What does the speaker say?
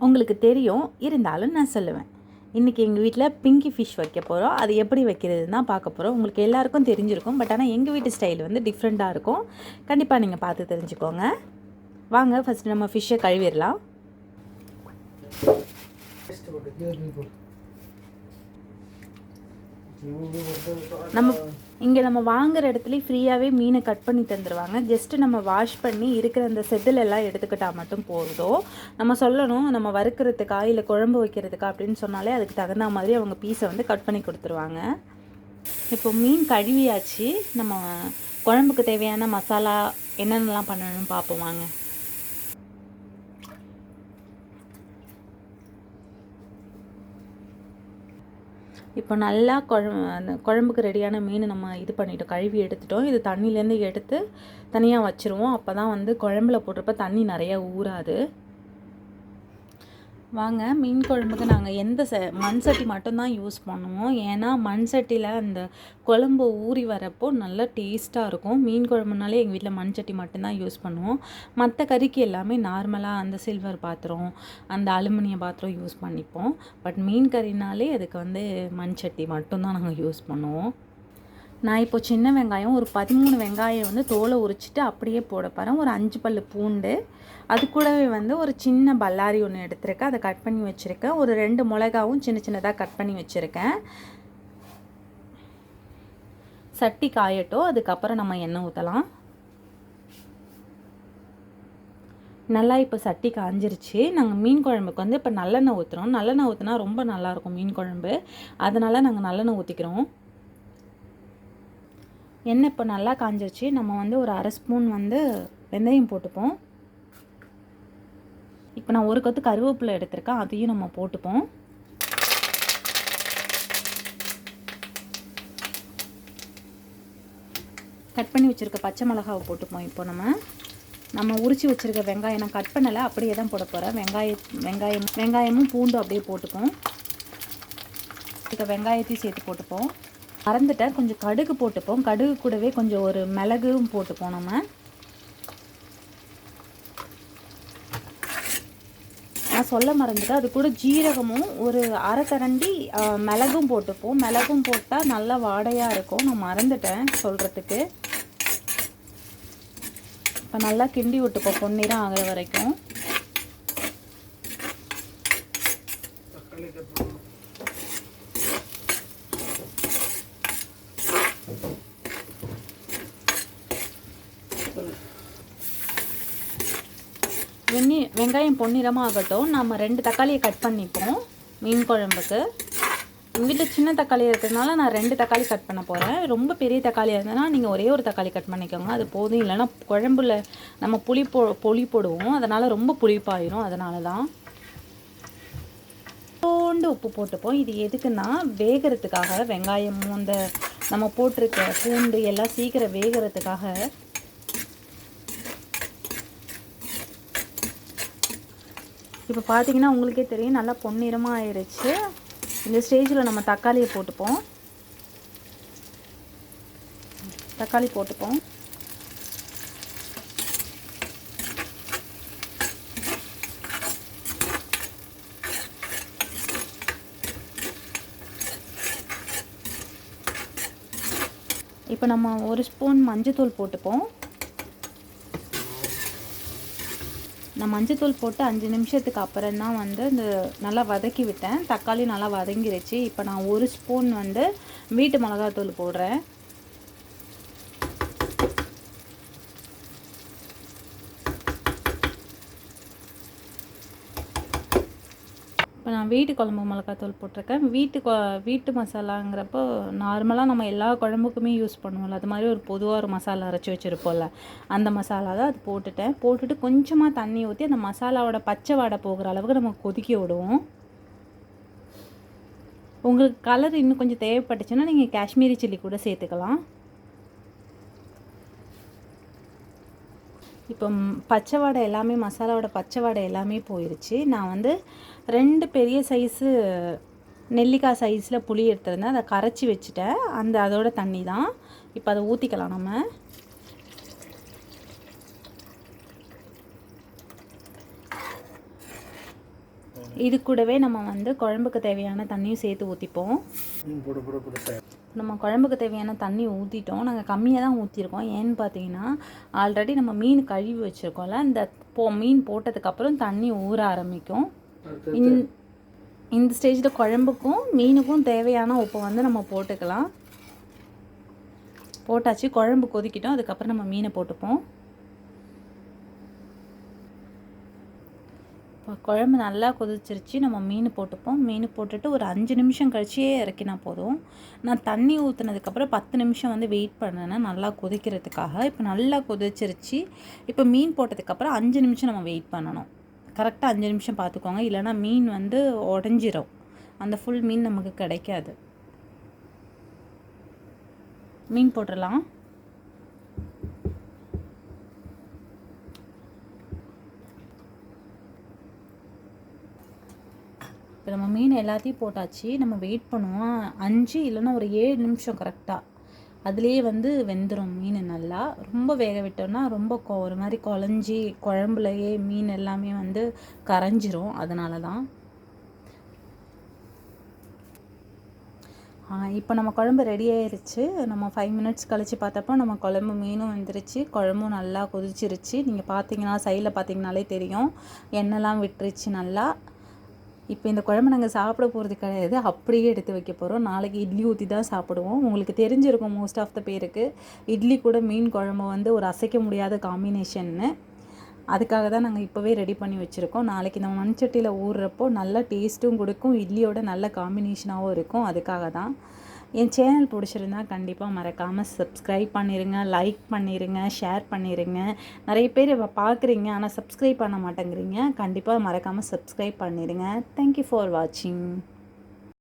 உங்களுக்கு தெரியும், இருந்தாலும் நான் சொல்லுவேன். இன்றைக்கி எங்கள் வீட்டில் பிங்கி ஃபிஷ் வைக்க போகிறோம். அது எப்படி வைக்கிறதுன்னு தான் பார்க்க போகிறோம். உங்களுக்கு எல்லாருக்கும் தெரிஞ்சிருக்கும், பட் ஆனால் எங்கள் வீட்டு ஸ்டைல் வந்து டிஃப்ரெண்ட்டாக இருக்கும். கண்டிப்பாக நீங்கள் பார்த்து தெரிஞ்சுக்கோங்க. வாங்க ஃபஸ்ட்டு நம்ம ஃபிஷ்ஷை கழுவிடலாம். நம்ம வாங்குகிற இடத்துலேயே ஃப்ரீயாகவே மீனை கட் பண்ணி தந்துடுவாங்க. ஜஸ்ட்டு நம்ம வாஷ் பண்ணி இருக்கிற அந்த செதில் எல்லாம் எடுத்துக்கிட்டால் மட்டும் போதும். நம்ம சொல்லணும் நம்ம வறுக்கிறதுக்கா இல்லை குழம்பு வைக்கிறதுக்கா அப்படின்னு சொன்னாலே அதுக்கு தகுந்த மாதிரி அவங்க பீஸை வந்து கட் பண்ணி கொடுத்துருவாங்க. இப்போ மீன் கழுவியாச்சு. நம்ம குழம்புக்கு தேவையான மசாலா என்னென்னலாம் பண்ணணும்னு பார்ப்போம் வாங்க. இப்போ நல்லா அந்த குழம்புக்கு ரெடியான மீன் நம்ம இது பண்ணிவிட்டோம், கழுவி எடுத்துட்டோம். இது தண்ணியிலேருந்து எடுத்து தனியாக வச்சுருவோம். அப்போ தான் வந்து குழம்புல போடுறப்ப தண்ணி நிறையா ஊறாது. வாங்க, மீன் குழம்புக்கு நாங்கள் எந்த மண் சட்டி மட்டும்தான் யூஸ் பண்ணுவோம். ஏன்னா மண் சட்டியில் அந்த குழம்பு ஊறி வரப்போ நல்லா டேஸ்ட்டாக இருக்கும். மீன் குழம்புனாலே எங்கள் வீட்டில் மண் சட்டி மட்டும்தான் யூஸ் பண்ணுவோம். மற்ற கறிக்கு எல்லாமே நார்மலாக அந்த சில்வர் பாத்திரம், அந்த அலுமினிய பாத்திரம் யூஸ் பண்ணிப்போம். பட் மீன் கறினாலே அதுக்கு வந்து மண் சட்டி மட்டும்தான் நாங்கள் யூஸ் பண்ணுவோம். நான் இப்போ சின்ன வெங்காயம் ஒரு 13 வெங்காயம் வந்து தோலை உரிச்சிட்டு அப்படியே போட போகிறேன். ஒரு 5 பல் பூண்டு, அது கூடவே வந்து ஒரு சின்ன பல்லாரி ஒன்று எடுத்துருக்கேன், அதை கட் பண்ணி வச்சுருக்கேன். ஒரு 2 மிளகாவும் சின்ன சின்னதாக கட் பண்ணி வச்சுருக்கேன். சட்டி காயட்டும், அதுக்கப்புறம் நம்ம எண்ணெய் ஊற்றலாம். நல்லா இப்போ சட்டி காஞ்சிருச்சு. நாங்கள் மீன் குழம்புக்கு வந்து இப்போ நல்லெண்ணெய் ஊற்றுறோம். நல்லெண்ணெய் ஊற்றினா ரொம்ப நல்லாயிருக்கும் மீன் குழம்பு, அதனால் நாங்கள் நல்லெண்ணெய் ஊற்றிக்கிறோம். எண்ணெய் இப்போ நல்லா காஞ்சிருச்சு. நம்ம வந்து ஒரு 1/2 ஸ்பூன் வந்து வெந்தயம் போட்டுப்போம். இப்போ நான் ஒரு கொத்து கருவேப்பிலை எடுத்திருக்கேன், அதையும் நம்ம போட்டுப்போம். கட் பண்ணி வச்சுருக்க பச்சை மிளகாவை போட்டுப்போம். இப்போ நம்ம உரிச்சு வச்சுருக்க வெங்காயம் நான் கட் பண்ணலை, அப்படியே தான் போட போகிறேன். வெங்காயமும் பூண்டும் அப்படியே போட்டுப்போம். வெங்காயத்தையும் சேர்த்து போட்டுப்போம். மறந்துட்டேன், கொஞ்சம் கடுகு போட்டுப்போம். கடுகு கூடவே கொஞ்சம் ஒரு மிளகும் போட்டுப்போம். நான் சொல்ல மறந்துட்டேன், அது கூட ஜீரகமும் ஒரு 1/2 கரண்டி மிளகும் போட்டுப்போம். மிளகும் போட்டால் நல்லா வாடையாக இருக்கும். நான் மறந்துட்டேன் சொல்கிறதுக்கு. இப்போ நல்லா கிண்டி விட்டுப்போம் பொன்னிறம் ஆகிற வரைக்கும். வெங்காயம் பொன்னிறமாக ஆகட்டும். நம்ம 2 தக்காளியை கட் பண்ணிப்போம் மீன் குழம்புக்கு. எங்கள் வீட்டில் சின்ன தக்காளி இருக்கிறதுனால நான் 2 தக்காளி கட் பண்ண போகிறேன். ரொம்ப பெரிய தக்காளியாக இருந்ததுன்னா நீங்கள் ஒரே ஒரு தக்காளி கட் பண்ணிக்கோங்க, அது போதும். இல்லைன்னா குழம்புல நம்ம புளி போடுவோம், அதனால் ரொம்ப புளிப்பாயிரும். அதனால தான் உப்பு போட்டுப்போம். இது எதுக்குன்னா வேகிறதுக்காக, வெங்காயமும் அந்த நம்ம போட்டிருக்க பூண்டு எல்லாம் சீக்கிரம் வேகிறதுக்காக. இப்போ பார்த்தீங்கன்னா உங்களுக்கே தெரியும், நல்லா பொன்னிறமாக ஆயிடுச்சு. இந்த ஸ்டேஜில் நம்ம தக்காளியை போட்டுப்போம். இப்போ நம்ம 1 ஸ்பூன் மஞ்சத்தூள் போட்டுப்போம். நான் மஞ்சத்தூள் போட்டு 5 நிமிஷத்துக்கு அப்புறம் தான் வந்து இந்த நல்லா வதக்கி விட்டேன். தக்காளி நல்லா வதங்கிருச்சு. இப்போ நான் 1 ஸ்பூன் வந்து வீட்டு மிளகாத்தூள் போடுறேன். இப்போ நான் வீட்டு குழம்பு மிளகாத்தூள் போட்டிருக்கேன். வீட்டு மசாலாங்கிறப்போ நார்மலாக நம்ம எல்லா குழம்புக்குமே யூஸ் பண்ணுவோம்ல, அது மாதிரி ஒரு பொதுவாக ஒரு மசாலா அரைச்சி வச்சுருப்போம்ல, அந்த மசாலா தான் அது போட்டுட்டு கொஞ்சமாக தண்ணி ஊற்றி அந்த மசாலாவோட பச்சை வாடை போகிற அளவுக்கு நம்ம கொதிக்க விடுவோம். உங்களுக்கு கலர் இன்னும் கொஞ்சம் தேவைப்பட்டுச்சுன்னா நீங்கள் காஷ்மீரி சில்லி கூட சேர்த்துக்கலாம். இப்போ பச்சை வாடை எல்லாமே, மசாலாவோட பச்சை வாடை எல்லாமே போயிடுச்சு. நான் வந்து 2 பெரிய சைஸு நெல்லிக்காய் சைஸில் புளி எடுத்துருந்தேன், அதை கரைச்சி வச்சுட்டேன். அதோட தண்ணி தான். இப்போ அதை ஊற்றிக்கலாம் நம்ம. இது கூடவே நம்ம வந்து குழம்புக்கு தேவையான தண்ணியும் சேர்த்து ஊற்றிப்போம். நம்ம குழம்புக்கு தேவையான தண்ணி ஊற்றிட்டோம். நாங்கள் கம்மியாக தான் ஊற்றிருக்கோம். ஏன்னு பார்த்தீங்கன்னா ஆல்ரெடி நம்ம மீன் கழுவி வச்சுருக்கோம்ல, இந்த மீன் போட்டதுக்கப்புறம் தண்ணி ஊற ஆரம்பிக்கும். இந்த ஸ்டேஜில் குழம்புக்கும் மீனுக்கும் தேவையான உப்பை வந்து நம்ம போட்டுக்கலாம். போட்டாச்சு, குழம்பு கொதிக்கிட்டோம். அதுக்கப்புறம் நம்ம மீனை போட்டுப்போம். இப்போ குழம்பு நல்லா கொதிச்சிருச்சு, நம்ம மீன் போட்டுப்போம். மீன் போட்டுட்டு ஒரு 5 நிமிஷம் கழிச்சே இறக்கினா போதும். நான் தண்ணி ஊற்றுனதுக்கப்புறம் 10 நிமிஷம் வந்து வெயிட் பண்ணேன் நல்லா கொதிக்கிறதுக்காக. இப்போ நல்லா கொதிச்சிருச்சு. இப்போ மீன் போட்டதுக்கப்புறம் 5 நிமிஷம் நம்ம வெயிட் பண்ணணும். கரெக்டாக 5 நிமிஷம் பார்த்துக்கோங்க, இல்லைனா மீன் வந்து உடஞ்சிரும். அந்த ஃபுல் மீன் நமக்கு கிடைக்காது. மீன் போட்டுடலாம். இப்போ நம்ம மீன் எல்லாத்தையும் போட்டாச்சு. நம்ம வெயிட் பண்ணுவோம் 5 இல்லைன்னா ஒரு 7 நிமிஷம் கரெக்டாக. அதுலேயே வந்து வெந்துடும் மீன் நல்லா. ரொம்ப வேக விட்டோம்னா ரொம்ப ஒரு மாதிரி குழஞ்சி குழம்புலையே மீன் எல்லாமே வந்து கரைஞ்சிரும். அதனால தான். இப்போ நம்ம குழம்பு ரெடி ஆயிடுச்சு. நம்ம 5 மினிட்ஸ் கழித்து பார்த்தப்போ நம்ம குழம்பு மீனும் வந்துருச்சு, குழம்பும் நல்லா கொதிச்சிருச்சு. நீங்கள் பார்த்தீங்கன்னா சைடில் பார்த்தீங்கனாலே தெரியும், எண்ணெய்லாம் விட்டுருச்சு நல்லா. இப்போ இந்த குழம்பு நாங்கள் சாப்பிட போகிறது கிடையாது, அப்படியே எடுத்து வைக்க போகிறோம். நாளைக்கு இட்லி ஊற்றி தான் சாப்பிடுவோம். உங்களுக்கு தெரிஞ்சிருக்கும் மோஸ்ட் ஆஃப் த பேருக்கு, இட்லி கூட மீன் குழம்பு வந்து ஒரு அசைக்க முடியாத காம்பினேஷன்னு. அதுக்காக தான் நாங்கள் இப்போவே ரெடி பண்ணி வச்சுருக்கோம். நாளைக்கு நம்ம மண்சட்டியில் ஊறுறப்போ நல்ல டேஸ்ட்டும் கொடுக்கும், இட்லியோட நல்ல காம்பினேஷனாகவும் இருக்கும். அதுக்காக தான். என் சேனல் பிடிச்சிருந்தா கண்டிப்பாக மறக்காமல் சப்ஸ்கிரைப் பண்ணிடுங்க, லைக் பண்ணிடுங்க, ஷேர் பண்ணிடுங்க. நிறைய பேர் பார்க்குறீங்க ஆனால் சப்ஸ்கிரைப் பண்ண மாட்டேங்கிறீங்க. கண்டிப்பாக மறக்காமல் சப்ஸ்கிரைப் பண்ணிடுங்க. தேங்க்யூ ஃபார் வாட்சிங்.